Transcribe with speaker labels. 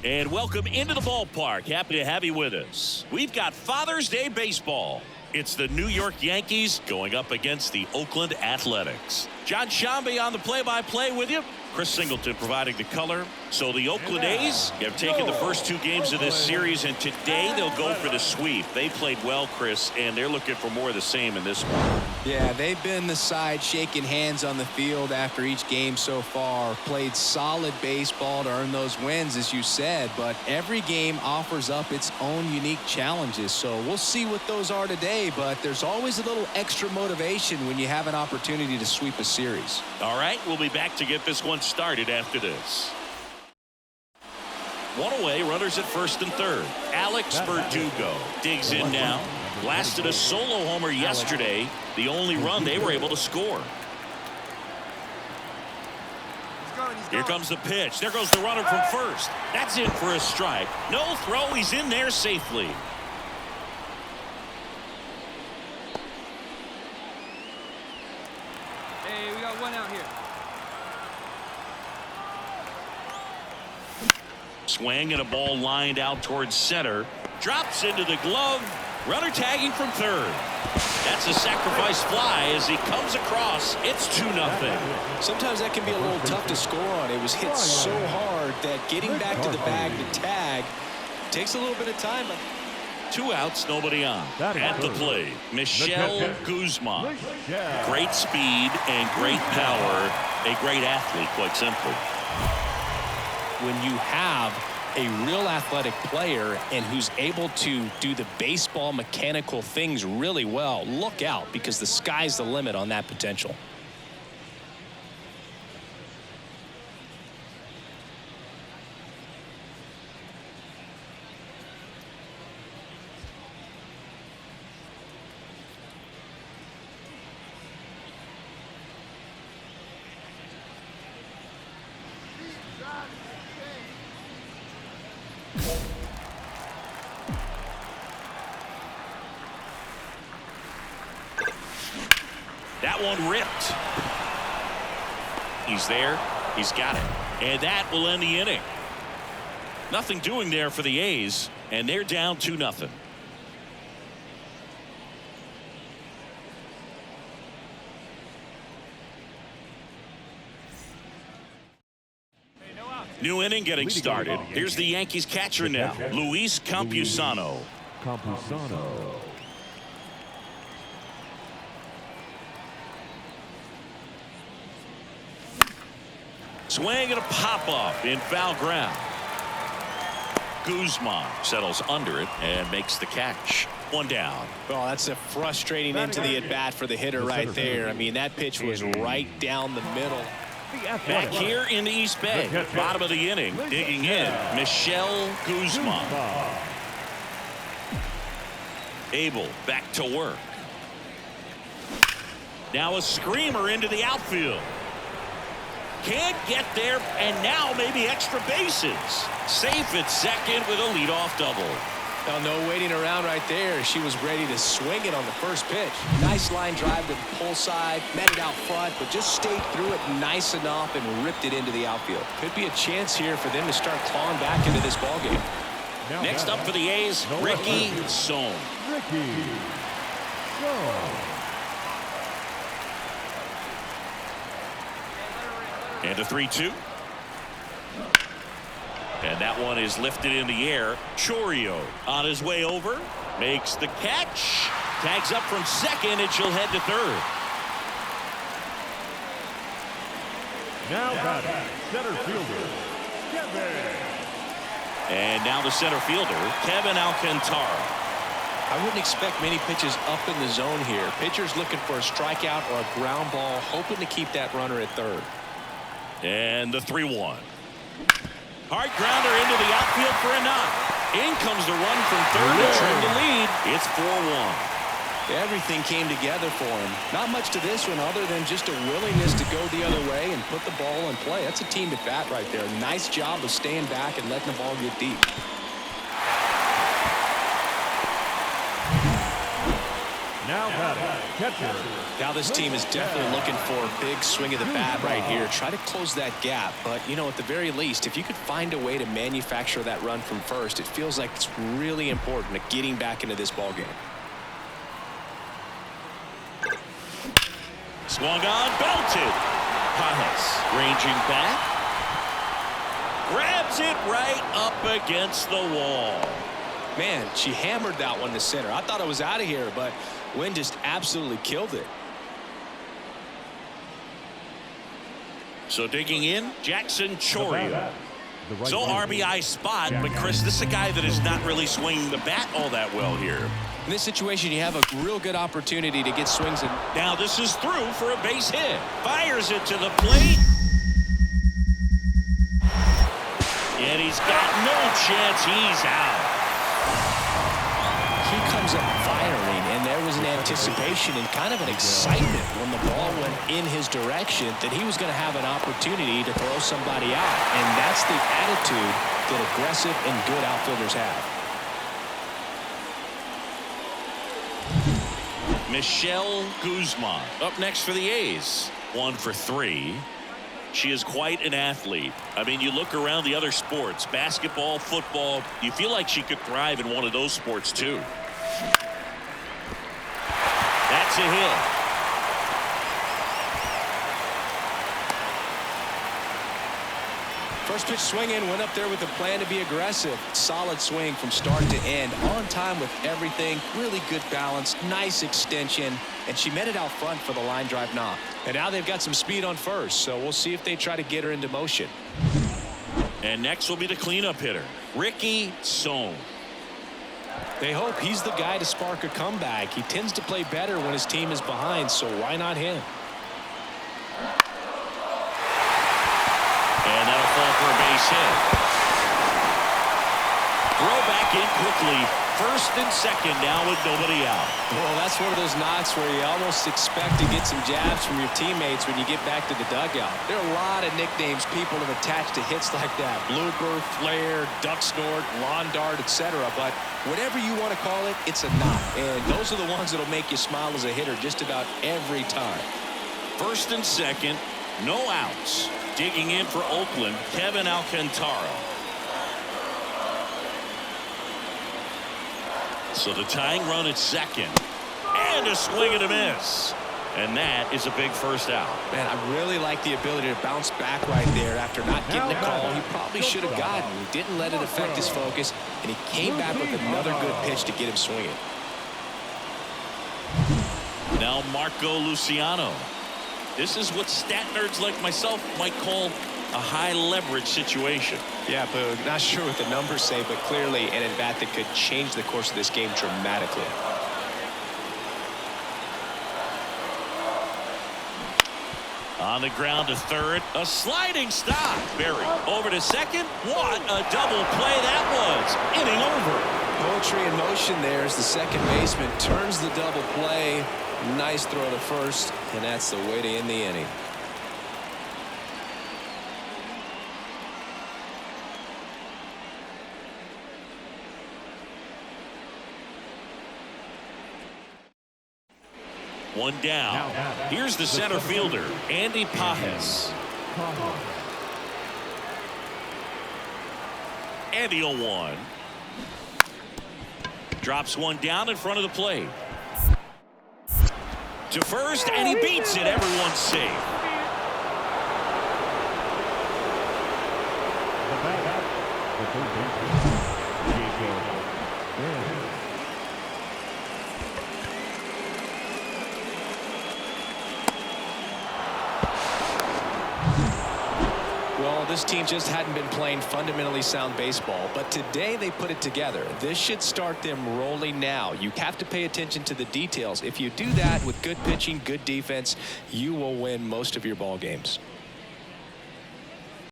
Speaker 1: And welcome into the ballpark. Happy to have you with us. We've got Father's Day baseball. It's the New York Yankees going up against the Oakland Athletics. John Shambi on the play-by-play with you. Chris Singleton providing the color. So the Oakland A's have taken the first two games of this series, and today they'll go for the sweep. They played well, Chris, and they're looking for more of the same in this one.
Speaker 2: Yeah, they've been the side shaking hands on the field after each game so far. Played solid baseball to earn those wins, as you said, but every game offers up its own unique challenges. So we'll see what those are today, but there's always a little extra motivation when you have an opportunity to sweep a series.
Speaker 1: All right, we'll be back to get this one started after this. One away, runners at first and third. Alex Verdugo digs in now. Blasted a solo homer yesterday, the only run they were able to score. Here comes the pitch. There goes the runner from first. That's in for a strike. No throw. He's in there safely.
Speaker 3: Hey, we got one out here.
Speaker 1: Swing and a ball lined out towards center. Drops into the glove. Runner tagging from third. That's a sacrifice fly as he comes across. It's 2-0.
Speaker 2: Sometimes that can be a little tough to score on. It was hit so hard that getting back to the bag to tag takes a little bit of time.
Speaker 1: 2 outs, nobody on. At the plate, Michel Guzman. Great speed and great power. A great athlete, quite simply.
Speaker 2: When you have a real athletic player and who's able to do the baseball mechanical things really well, look out, because the sky's the limit on that potential.
Speaker 1: That one ripped. He's there. He's got it. And that will end the inning. Nothing doing there for the A's, and they're down 2-0. New inning getting started. Here's the Yankees catcher now, Luis Campusano. Swing and a pop-up in foul ground. Guzman settles under it and makes the catch. 1 down.
Speaker 2: Oh, that's a frustrating into the at-bat for the hitter right there. I mean, that pitch was right down the middle.
Speaker 1: Back here in the East Bay, bottom of the inning, digging in, Michel Guzman. Abel back to work. Now a screamer into the outfield. Can't get there, and now maybe extra bases. Safe at second with a leadoff double.
Speaker 2: Now, no waiting around right there. She was ready to swing it on the first pitch. Nice line drive to the pull side, met it out front, but just stayed through it nice enough and ripped it into the outfield. Could be a chance here for them to start clawing back into this ballgame.
Speaker 1: Next up for the A's, Ricky Sohn. And a 3-2. And that one is lifted in the air. Chourio on his way over. Makes the catch. Tags up from second, and she'll head to third.
Speaker 4: Now batting, center fielder, Kevin.
Speaker 1: And now the center fielder, Kevin Alcantara.
Speaker 2: I wouldn't expect many pitches up in the zone here. Pitcher's looking for a strikeout or a ground ball, hoping to keep that runner at third.
Speaker 1: And the 3-1. Hard grounder into the outfield for a knock. In comes the run from third to trim the lead. It's 4-1.
Speaker 2: Everything came together for him. Not much to this one other than just a willingness to go the other way and put the ball in play. That's a team at bat right there. Nice job of staying back and letting the ball get deep.
Speaker 4: Now batting, catcher.
Speaker 2: Now this team is definitely looking for a big swing of the bat right here. Try to close that gap. But, you know, at the very least, if you could find a way to manufacture that run from first, it feels like it's really important to getting back into this ball game.
Speaker 1: Swung on, belted. Pajes ranging back. Grabs it right up against the wall.
Speaker 2: Man, she hammered that one to center. I thought it was out of here, but Wynn just absolutely killed it.
Speaker 1: So digging in, Jackson Chourio. So RBI spot, but Chris, this is a guy that is not really swinging the bat all that well here.
Speaker 2: In this situation, you have a real good opportunity to get swings in.
Speaker 1: Now this is through for a base hit. Fires it to the plate. And he's got no chance. He's out.
Speaker 2: He comes up firing, and there was an anticipation and kind of an excitement when the ball went in his direction that he was going to have an opportunity to throw somebody out. And that's the attitude that aggressive and good outfielders have.
Speaker 1: Michelle Guzman up next for the A's. 1 for 3. She is quite an athlete. I mean, you look around the other sports, basketball, football, you feel like she could thrive in one of those sports too. That's a hit.
Speaker 2: First pitch swinging, went up there with a plan to be aggressive. Solid swing from start to end. On time with everything. Really good balance. Nice extension. And she met it out front for the line drive knock. And now they've got some speed on first. So we'll see if they try to get her into motion.
Speaker 1: And next will be the cleanup hitter, Ricky Sohn.
Speaker 2: They hope he's the guy to spark a comeback. He tends to play better when his team is behind. So why not him?
Speaker 1: And that'll fall for a base hit. Throw back in quickly. First and second now with nobody out.
Speaker 2: Well, that's one of those knocks where you almost expect to get some jabs from your teammates when you get back to the dugout. There are a lot of nicknames people have attached to hits like that. Blooper, flare, duck snort, lawn dart, etc. But whatever you want to call it, it's a knock. And those are the ones that'll make you smile as a hitter just about every time.
Speaker 1: First and second, no outs. Digging in for Oakland, Kevin Alcantara. So the tying run at second. And a swing and a miss. And that is a big first out.
Speaker 2: Man, I really like the ability to bounce back right there after not getting a call he probably should have gotten. He didn't let it affect his focus, and he came back with another good pitch to get him swinging.
Speaker 1: Now Marco Luciano. This is what stat nerds like myself might call a high leverage situation.
Speaker 2: Yeah, Boog, not sure what the numbers say, but clearly an at-bat that could change the course of this game dramatically.
Speaker 1: On the ground to third, a sliding stop. Berry over to second. What a double play that was. Inning over.
Speaker 2: Poetry in motion there as the second baseman turns the double play. Nice throw to first, and that's the way to end the inning.
Speaker 1: One down. Here's the center fielder, Andy Pajes. Andy 0-1. Drops one down in front of the plate. To first, and he beats it. Everyone's safe.
Speaker 2: Well, this team just hadn't been playing fundamentally sound baseball, but today they put it together. This should start them rolling now. You have to pay attention to the details. If you do that with good pitching, good defense, you will win most of your ball games.